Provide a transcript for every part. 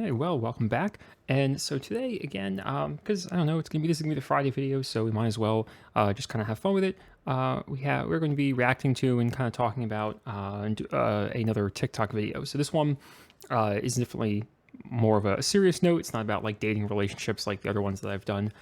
Hey, well, welcome back. And so today, again, because I don't know, this is gonna be the Friday video, so we might as well just kind of have fun with it. We're going to be reacting to and kind of talking about another TikTok video. So this one is definitely more of a serious note. It's not about like dating relationships like the other ones that I've done.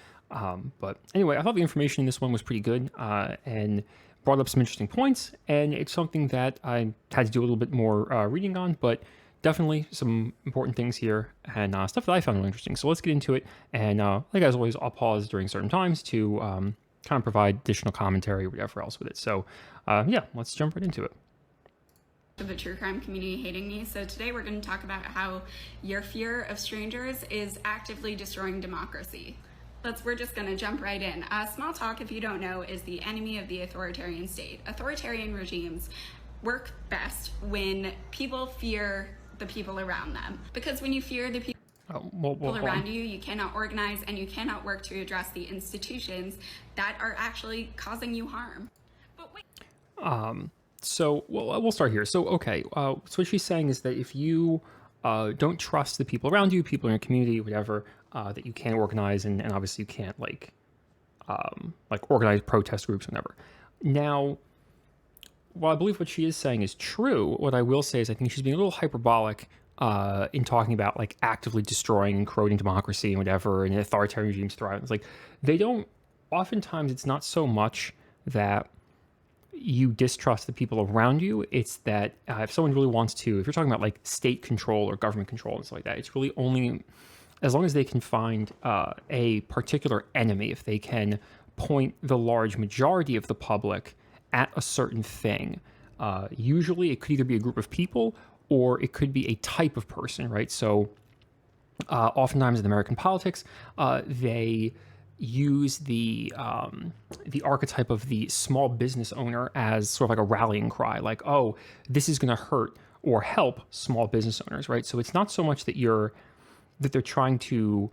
But anyway, I thought the information in this one was pretty good and brought up some interesting points. And it's something that I had to do a little bit more reading on, but definitely some important things here and stuff that I found really interesting. So let's get into it. And like as always, I'll pause during certain times to kind of provide additional commentary or whatever else with it. So yeah, let's jump right into it. The true crime community hating me. So today we're going to talk about how your fear of strangers is actively destroying democracy. We're just going to jump right in. Small talk, if you don't know, is the enemy of the authoritarian state. Authoritarian regimes work best when people fear the people around them. Because when you fear the people around you, you cannot organize and you cannot work to address the institutions that are actually causing you harm. But wait. So we'll start here. So, okay. So what she's saying is that if you don't trust the people around you, people in your community, whatever, that you can't organize and obviously you can't like organize protest groups, whatever. Now, while I believe what she is saying is true, what I will say is I think she's being a little hyperbolic in talking about like actively destroying and corroding democracy and whatever, and authoritarian regimes thrive. It's like oftentimes it's not so much that you distrust the people around you. It's that if someone really wants to, if you're talking about like state control or government control and stuff like that, it's really only as long as they can find a particular enemy, if they can point the large majority of the public at a certain thing. Usually it could either be a group of people or it could be a type of person, right? So oftentimes in American politics, they use the archetype of the small business owner as sort of like a rallying cry, like, oh, this is going to hurt or help small business owners, right? So it's not so much that they're trying to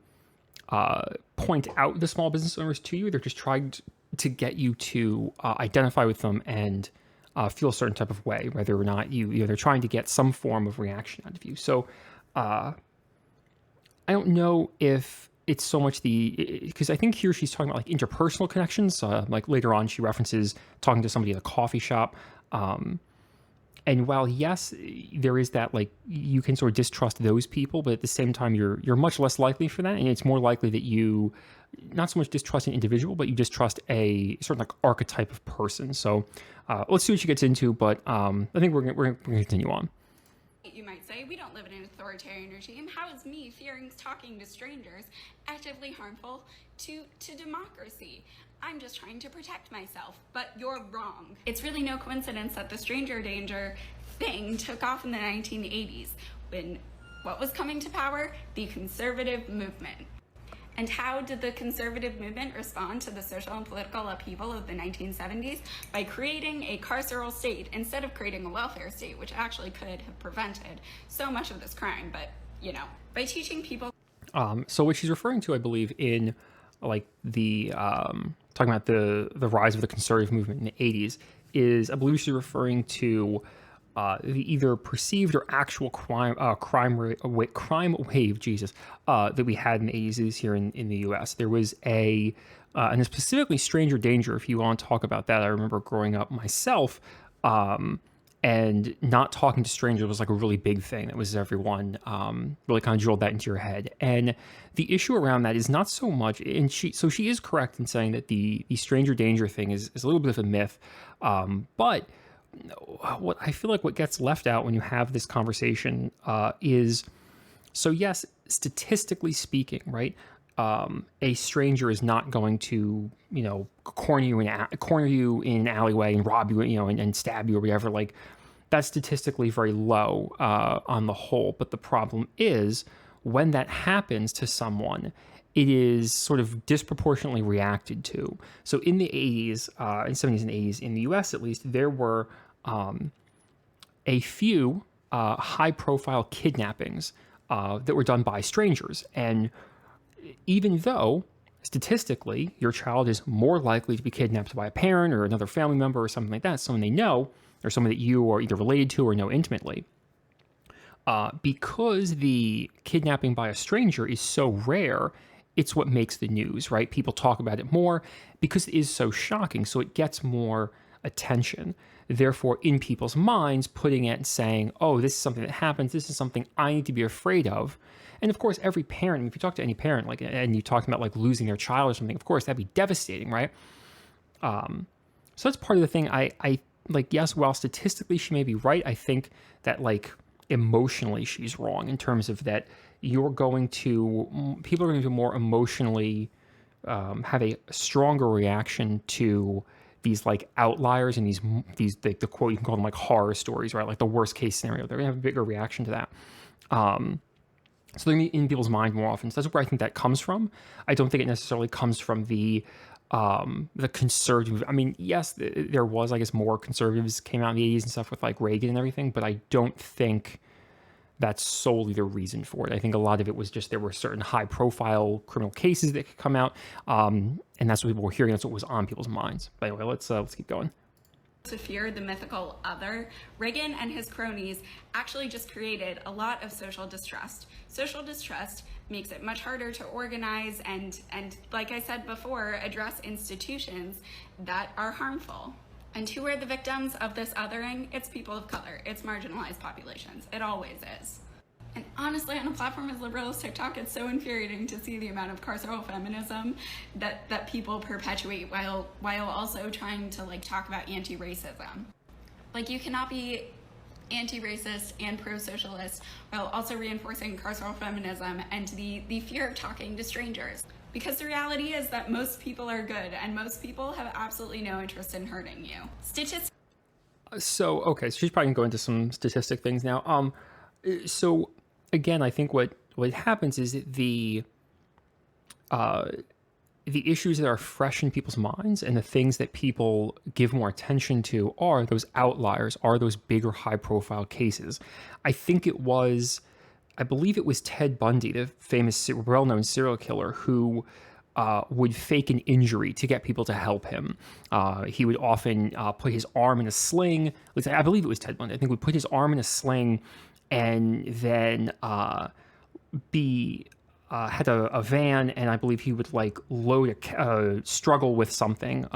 point out the small business owners to you. They're just trying to get you to identify with them and feel a certain type of way, whether or not they're trying to get some form of reaction out of you. So I don't know if it's so much because I think here she's talking about like interpersonal connections. Like later on, she references talking to somebody at a coffee shop. And while yes, there is that like you can sort of distrust those people, but at the same time you're much less likely for that, and it's more likely that you not so much distrust an individual, but you distrust a certain like archetype of person. So let's see what she gets into, but I think we're gonna continue on. You might say, we don't live in an authoritarian regime. How is me fearing talking to strangers actively harmful to democracy? I'm just trying to protect myself, but you're wrong. It's really no coincidence that the stranger danger thing took off in the 1980s when what was coming to power? The conservative movement. And how did the conservative movement respond to the social and political upheaval of the 1970s? By creating a carceral state instead of creating a welfare state, which actually could have prevented so much of this crime. But, by teaching people. So what she's referring to, I believe, in like the talking about the rise of the conservative movement in the 80s is, I believe she's referring to the either perceived or actual crime wave, Jesus, that we had in the 80s here in the U.S. There was and specifically stranger danger, if you want to talk about that. I remember growing up myself, and not talking to strangers was like a really big thing. That was everyone really kind of drilled that into your head. And the issue around that is not so much, and she is correct in saying that the stranger danger thing is a little bit of a myth, but what I feel like what gets left out when you have this conversation is, so yes, statistically speaking, right, a stranger is not going to, corner you in an alleyway and rob you, and stab you or whatever. Like, that's statistically very low on the whole. But the problem is when that happens to someone, it is sort of disproportionately reacted to. So in the 80s, in 70s and 80s, in the US at least, there were a few high-profile kidnappings that were done by strangers. And even though statistically your child is more likely to be kidnapped by a parent or another family member or something like that, someone they know, or someone that you are either related to or know intimately, because the kidnapping by a stranger is so rare, it's what makes the news, right? People talk about it more because it is so shocking, so it gets more attention. Therefore, in people's minds, putting it and saying, oh, this is something that happens, this is something I need to be afraid of. And of course, every parent, if you talk to any parent, like, and you talk about like losing their child or something, of course, that'd be devastating, right? So that's part of the thing. I like, yes, while statistically she may be right, I think that like emotionally she's wrong in terms of that people are going to more emotionally have a stronger reaction to these like outliers and these the quote, you can call them like horror stories, right? Like the worst case scenario. They're gonna have a bigger reaction to that. So they're in people's mind more often. So that's where I think that comes from. I don't think it necessarily comes from the conservative. I mean, yes, there was, I guess, more conservatives came out in the 80s and stuff with like Reagan and everything, but I don't think that's solely the reason for it. I think a lot of it was just there were certain high profile criminal cases that could come out, and that's what people were hearing. That's what was on people's minds. But anyway, let's keep going. To fear the mythical other, Reagan and his cronies actually just created a lot of social distrust. Social distrust makes it much harder to organize and like I said before, address institutions that are harmful. And who are the victims of this othering? It's people of color. It's marginalized populations. It always is. And honestly, on a platform as liberal as TikTok, it's so infuriating to see the amount of carceral feminism that people perpetuate while also trying to like talk about anti-racism. Like, you cannot be anti-racist and pro-socialist while also reinforcing carceral feminism and the fear of talking to strangers. Because the reality is that most people are good and most people have absolutely no interest in hurting you. So she's probably gonna go into some statistic things now. So again, I think what happens is that the issues that are fresh in people's minds and the things that people give more attention to are those outliers, are those bigger high profile cases. I believe it was Ted Bundy, the famous, well-known serial killer, who would fake an injury to get people to help him. He would often put his arm in a sling. At least I believe it was Ted Bundy. I think would put his arm in a sling and then had a van, and I believe he would like load struggle with something,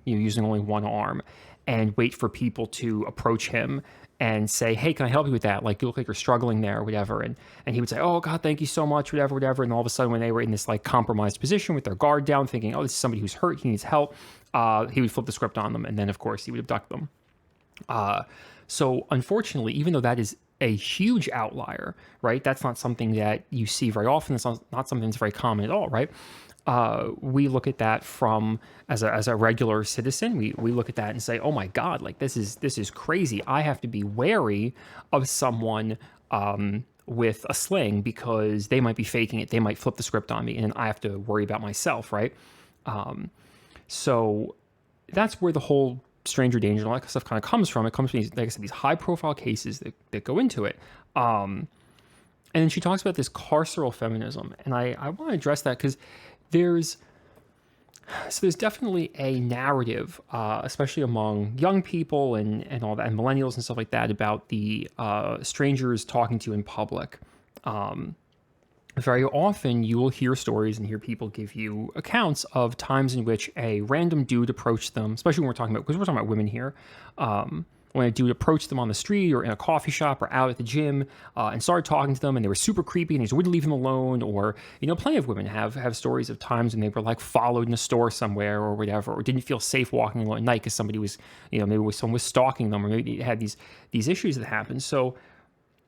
using only one arm, and wait for people to approach him and say, hey, can I help you with that? Like, you look like you're struggling there or whatever. And he would say, oh God, thank you so much, whatever. And all of a sudden, when they were in this like compromised position with their guard down, thinking, oh, this is somebody who's hurt, he needs help, he would flip the script on them. And then of course he would abduct them. So unfortunately, even though that is a huge outlier, right? That's not something that you see very often. It's not something that's very common at all, right? We look at that as a regular citizen. We look at that and say, oh my God, like this is crazy. I have to be wary of someone with a sling because they might be faking it. They might flip the script on me, and I have to worry about myself, right? So that's where the whole stranger danger and all that stuff kind of comes from. It comes from these, like I said, these high profile cases that go into it. And then she talks about this carceral feminism, and I want to address that because there's definitely a narrative, especially among young people and all that, and millennials and stuff like that, about the strangers talking to you in public. Very often you will hear stories and hear people give you accounts of times in which a random dude approached them, especially when we're talking about women here, when a dude approached them on the street or in a coffee shop or out at the gym and started talking to them, and they were super creepy and he just wouldn't leave them alone. Or, plenty of women have stories of times when they were like followed in a store somewhere or whatever, or didn't feel safe walking alone at night because somebody was, maybe someone was stalking them, or maybe had these issues that happened. So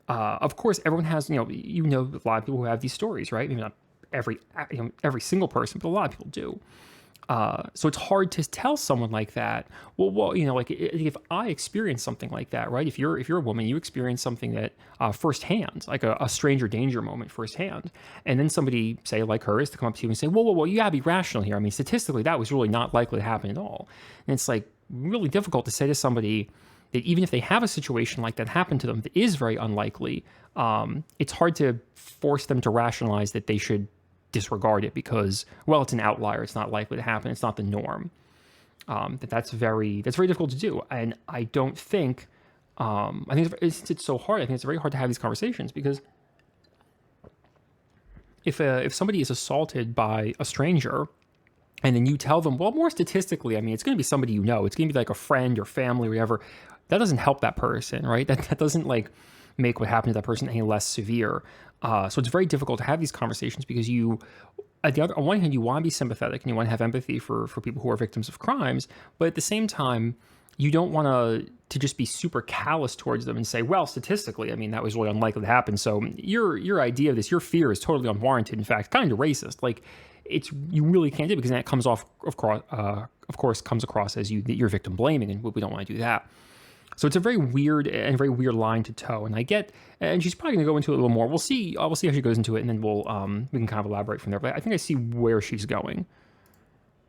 of course, everyone has, a lot of people who have these stories, right? Maybe not every single person, but a lot of people do. So it's hard to tell someone like that, well, like if I experience something like that, right? If you're a woman, you experience something that firsthand, like a stranger danger moment firsthand, and then somebody, say like her, is to come up to you and say, whoa, you gotta be rational here. I mean, statistically, that was really not likely to happen at all. And it's like really difficult to say to somebody that even if they have a situation like that happen to them that is very unlikely, it's hard to force them to rationalize that they should disregard it because, well, it's an outlier. It's not likely to happen. It's not the norm. That's very difficult to do. And I don't think I think it's so hard. I think it's very hard to have these conversations because if somebody is assaulted by a stranger, and then you tell them, well, more statistically, I mean, it's going to be somebody you know. It's going to be like a friend or family or whatever. That doesn't help that person, right? That doesn't like make what happened to that person any less severe. So it's very difficult to have these conversations because you, on one hand, you want to be sympathetic and you want to have empathy for people who are victims of crimes, but at the same time, you don't want to just be super callous towards them and say, well, statistically, I mean, that was really unlikely to happen. So your idea of this, your fear is totally unwarranted. In fact, kind of racist. Like, you really can't do it because then it comes off, of course, comes across as you're victim blaming, and we don't want to do that. So it's a very weird line to toe. And and she's probably going to go into it a little more. We'll see how she goes into it, and then we can kind of elaborate from there. But I think I see where she's going.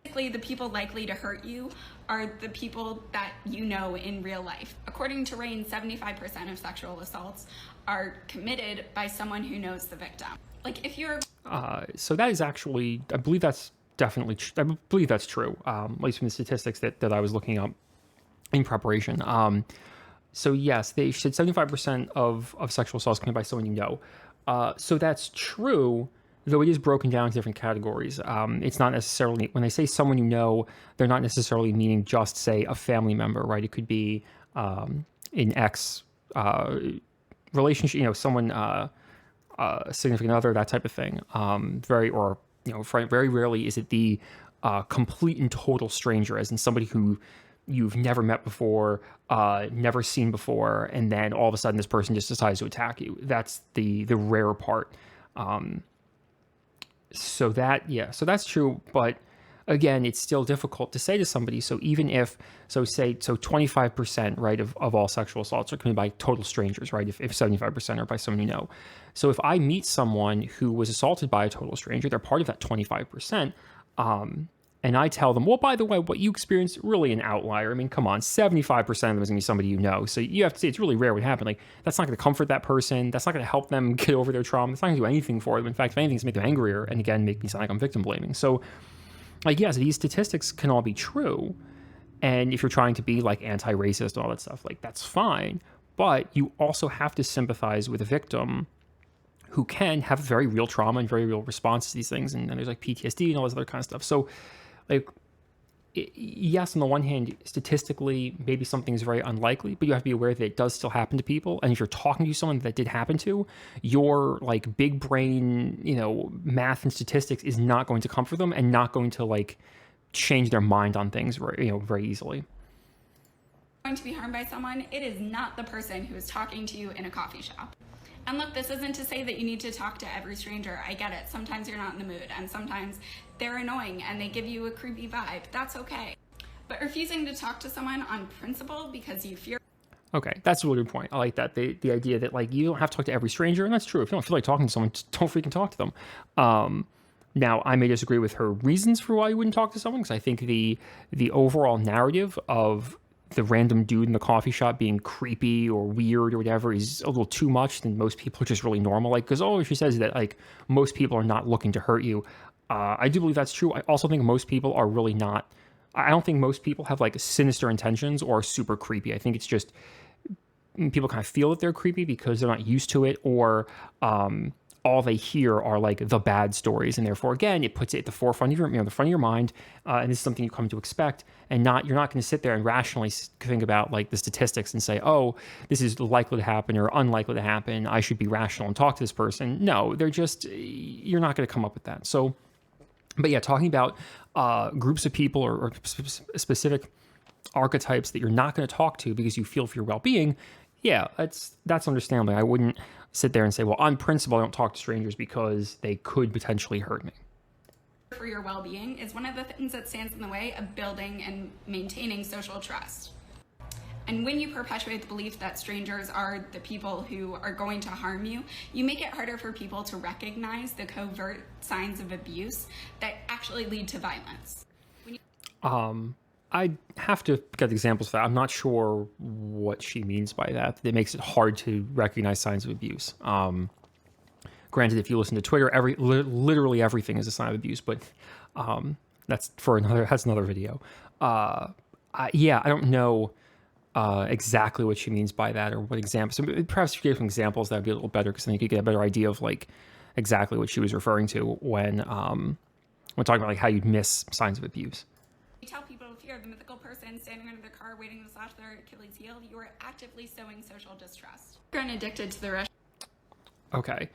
Basically, the people likely to hurt you are the people that you know in real life. According to Rain, 75% of sexual assaults are committed by someone who knows the victim. Like, if you're... So that is actually, I believe that's definitely, I believe that's true, at least from the statistics that I was looking up in preparation. So yes, they said 75% of sexual assaults committed by someone you know. So that's true, though it is broken down into different categories. It's not necessarily, when they say someone you know, they're not necessarily meaning just, say, a family member, right? It could be an ex relationship, someone, a significant other, that type of thing. Very rarely is it the complete and total stranger, as in somebody who you've never met before, never seen before, and then all of a sudden this person just decides to attack you. That's the rare part. So that's true, but again, it's still difficult to say to somebody. So even if, 25%, right, of all sexual assaults are committed by total strangers, right? If 75% are by someone you know. So if I meet someone who was assaulted by a total stranger, they're part of that 25%. And I tell them, well, by the way, what you experienced, really an outlier. I mean, come on, 75% of them is going to be somebody you know. So you have to say it's really rare what happened. Like, that's not going to comfort that person. That's not going to help them get over their trauma. It's not going to do anything for them. In fact, if anything, it's make them angrier. And again, make me sound like I'm victim blaming. So, like, yes, these statistics can all be true. And if you're trying to be like anti-racist and all that stuff, like, that's fine. But you also have to sympathize with a victim who can have very real trauma and very real response to these things. And there's like PTSD and all this other kind of stuff. So, like, yes, on the one hand, statistically, maybe something is very unlikely, but you have to be aware that it does still happen to people. And if you're talking to someone that did happen to, your like big brain, math and statistics is not going to comfort them and not going to like change their mind on things, very easily. Going to be harmed by someone, it is not the person who is talking to you in a coffee shop. And look, this isn't to say that you need to talk to every stranger. I get it. Sometimes you're not in the mood, and sometimes they're annoying and they give you a creepy vibe. That's okay. But refusing to talk to someone on principle because you fear... Okay, that's a really good point. I like that. The idea that, like, you don't have to talk to every stranger, and that's true. If you don't feel like talking to someone, just don't freaking talk to them. Now, I may disagree with her reasons for why you wouldn't talk to someone, because I think the overall narrative of the random dude in the coffee shop being creepy or weird or whatever is a little too much, then most people are just really normal. Like, because she says that, like, most people are not looking to hurt you. I do believe that's true. I also think most people are really not. I don't think most people have like sinister intentions or are super creepy. I think it's just people kind of feel that they're creepy because they're not used to it, or all they hear are like the bad stories, and therefore, again, it puts it at the forefront of your mind, and this is something you come to expect, and you're not going to sit there and rationally think about like the statistics and say, oh, this is likely to happen or unlikely to happen, I should be rational and talk to this person. No, you're not going to come up with that. So, but yeah, talking about groups of people or specific archetypes that you're not going to talk to because you feel for your well-being, yeah, that's understandable. I wouldn't sit there and say, well, on principle, I don't talk to strangers because they could potentially hurt me. For your well-being is one of the things that stands in the way of building and maintaining social trust. And when you perpetuate the belief that strangers are the people who are going to harm you, you make it harder for people to recognize the covert signs of abuse that actually lead to violence. I have to get examples for that. I'm not sure what she means by that. It makes it hard to recognize signs of abuse. Granted, if you listen to Twitter, literally everything is a sign of abuse, but that's another video. I don't know. exactly what she means by that or what examples. So perhaps if you gave some examples, that would be a little better because then you could get a better idea of like exactly what she was referring to when talking about like how you'd miss signs of abuse. You tell people if you're the mythical person standing under their car waiting to slash their Achilles heel, you are actively sowing social distrust. You're addicted to the rush. Okay.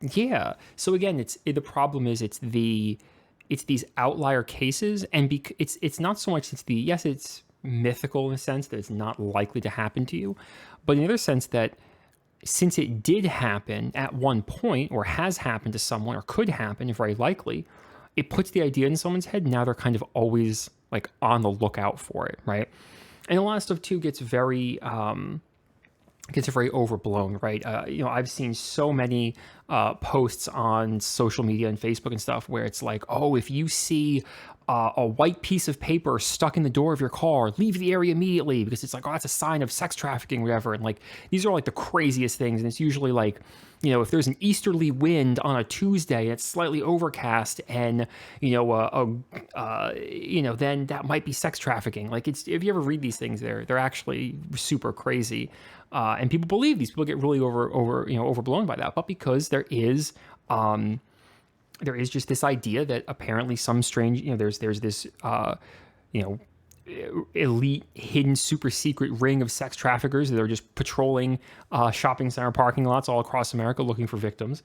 Yeah. So again, the problem is it's these outlier cases, and it's not so much it's mythical in a sense that it's not likely to happen to you, but in the other sense that since it did happen at one point or has happened to someone or could happen, very likely, it puts the idea in someone's head. Now they're kind of always like on the lookout for it, right? And a lot of stuff too gets very overblown, right? I've seen so many posts on social media and Facebook and stuff where it's like, oh, if you see a white piece of paper stuck in the door of your car, leave the area immediately because it's like, oh, that's a sign of sex trafficking, whatever. And like, these are like the craziest things. And it's usually like, if there's an easterly wind on a Tuesday, it's slightly overcast, and then that might be sex trafficking. Like, if you ever read these things, they're actually super crazy, and people believe these. People get really overblown by that, but because there is just this idea that apparently some strange, there's this elite, hidden, super secret ring of sex traffickers that are just patrolling shopping center parking lots all across America looking for victims.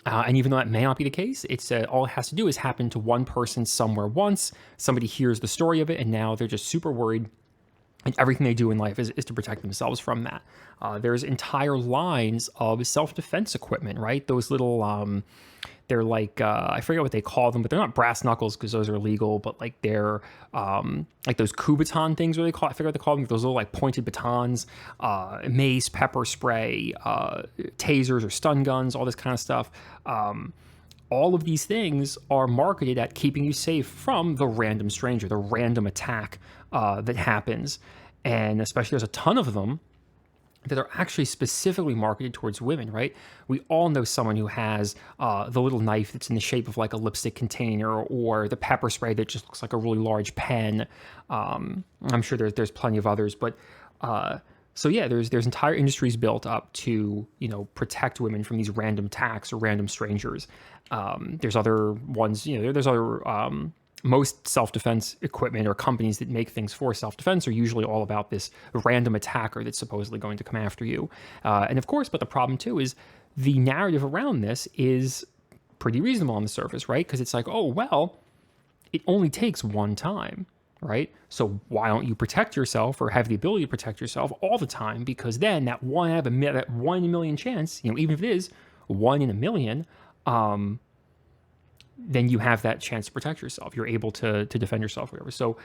And even though that may not be the case, it's all it has to do is happen to one person somewhere once. Somebody hears the story of it, and now they're just super worried. And everything they do in life is to protect themselves from that. There's entire lines of self-defense equipment, right? Those little, they're like, I forget what they call them, but they're not brass knuckles because those are illegal, but like they're like those Kubaton things, I forget what they call them, those little like pointed batons, mace, pepper spray, tasers or stun guns, all this kind of stuff. All of these things are marketed at keeping you safe from the random stranger, the random attack that happens. And especially there's a ton of them that are actually specifically marketed towards women, right? We all know someone who has the little knife that's in the shape of like a lipstick container, or the pepper spray that just looks like a really large pen. I'm sure there's plenty of others, but so yeah, there's entire industries built up to protect women from these random attacks or random strangers. There's other ones, there's other most self-defense equipment or companies that make things for self-defense are usually all about this random attacker that's supposedly going to come after you. And of course, but the problem too is the narrative around this is pretty reasonable on the surface, right? Because it's like, oh, well, it only takes one time, right? So why don't you protect yourself or have the ability to protect yourself all the time? Because then that one in a million chance, even if it is 1 in a million, then you have that chance to protect yourself. You're able to defend yourself, whatever. So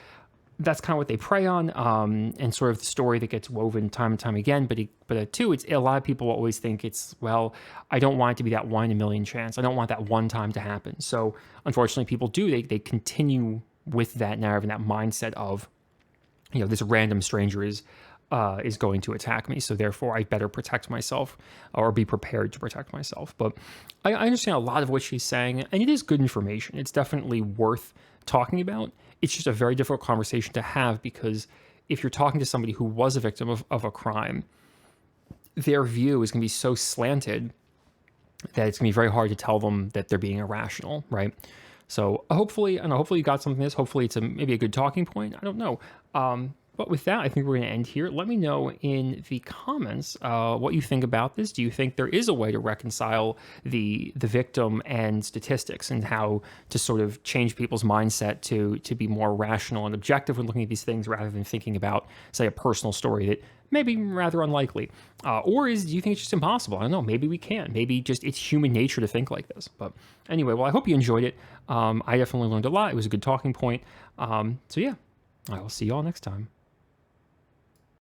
that's kind of what they prey on, and sort of the story that gets woven time and time again. But too, it's a lot of people always think it's, well, I don't want it to be that 1 in a million chance. I don't want that one time to happen. So unfortunately, people do. They continue with that narrative and that mindset of, this random stranger is going to attack me, so therefore I better protect myself or be prepared to protect myself. But I understand a lot of what she's saying, and it is good information. It's definitely worth talking about. It's just a very difficult conversation to have, because if you're talking to somebody who was a victim of a crime, their view is going to be so slanted that it's going to be very hard to tell them that they're being irrational, right? So hopefully you got something from this. Hopefully it's maybe a good talking point. I don't know. But with that, I think we're going to end here. Let me know in the comments what you think about this. Do you think there is a way to reconcile the victim and statistics, and how to sort of change people's mindset to be more rational and objective when looking at these things, rather than thinking about, say, a personal story that may be rather unlikely? Or do you think it's just impossible? I don't know. Maybe we can. Maybe just it's human nature to think like this. But anyway, well, I hope you enjoyed it. I definitely learned a lot. It was a good talking point. So yeah, I will see you all next time.